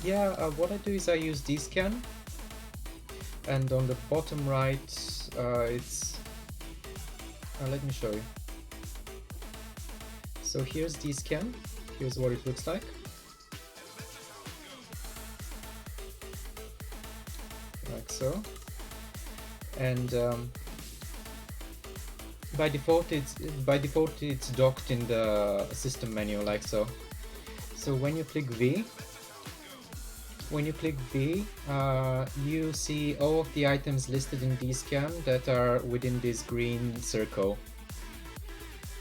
Yeah, what I do is I use DSCAN, and on the bottom right it's let me show you. So here's DSCAN, here's what it looks like. Like so. And by default it's docked in the system menu like so. So when you click V, you see all of the items listed in DSCAN that are within this green circle.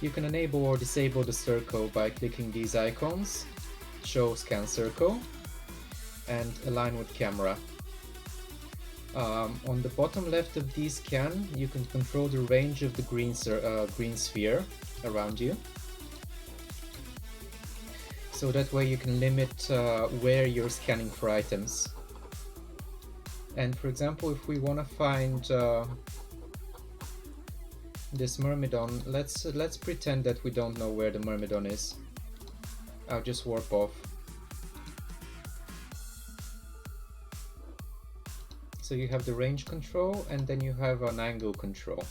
You can enable or disable the circle by clicking these icons, show scan circle, and align with camera. On the bottom left of DSCAN, you can control the range of the green sphere around you. So that way you can limit where you're scanning for items. And for example, if we want to find this Myrmidon, let's pretend that we don't know where the Myrmidon is. I'll just warp off. So you have the range control, and then you have an angle control.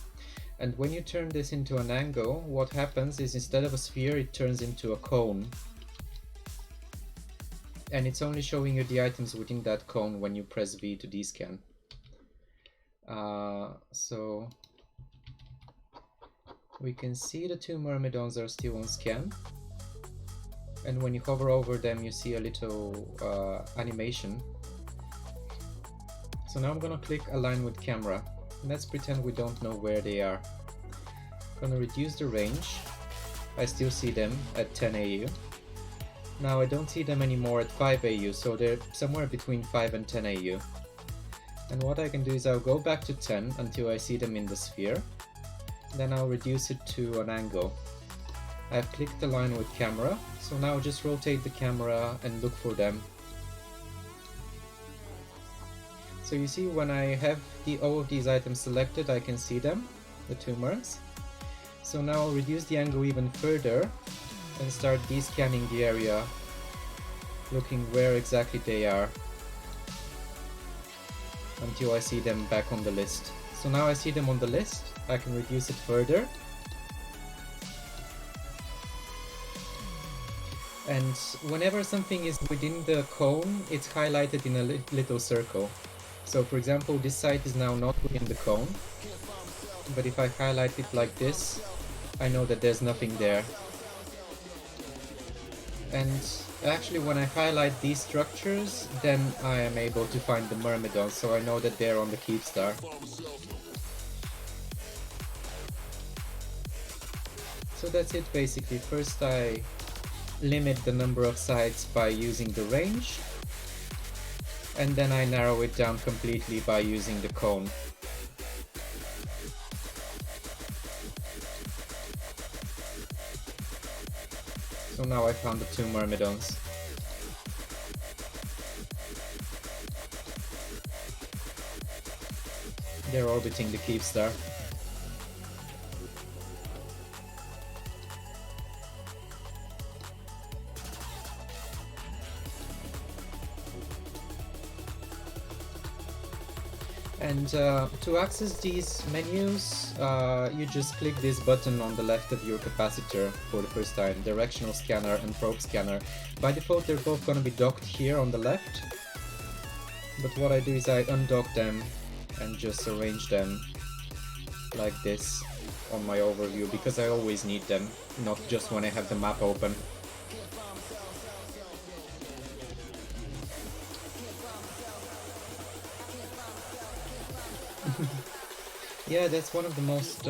And when you turn this into an angle, what happens is instead of a sphere, it turns into a cone. And it's only showing you the items within that cone when you press V to DSCAN. So we can see the two Myrmidons are still on scan. And when you hover over them, you see a little animation. So now I'm gonna click align with camera. Let's pretend we don't know where they are. I'm gonna reduce the range. I still see them at 10 AU. Now I don't see them anymore at 5 AU, so they're somewhere between 5 and 10 AU. And what I can do is I'll go back to 10 until I see them in the sphere. Then I'll reduce it to an angle. I've clicked align with camera, so now just rotate the camera and look for them. So you see when I have all of these items selected, I can see them, the two Myrms. So now I'll reduce the angle even further and start descanning the area, looking where exactly they are, until I see them back on the list. So now I see them on the list, I can reduce it further. And whenever something is within the cone, it's highlighted in a little circle. So for example, this site is now not within the cone, but if I highlight it like this, I know that there's nothing there. And actually when I highlight these structures, then I am able to find the Myrmidon, so I know that they're on the keep star. So that's it basically. First I limit the number of sites by using the range, and then I narrow it down completely by using the cone. So now I found the two Myrmidons. They're orbiting the keep star. And to access these menus, you just click this button on the left of your capacitor for the first time, directional scanner and probe scanner. By default they're both going to be docked here on the left, but what I do is I undock them and just arrange them like this on my overview, because I always need them, not just when I have the map open. Yeah, that's one of the most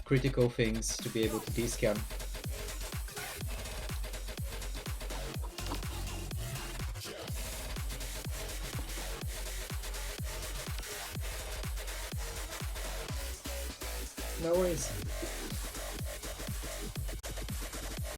critical things, to be able to DSCAN. No worries.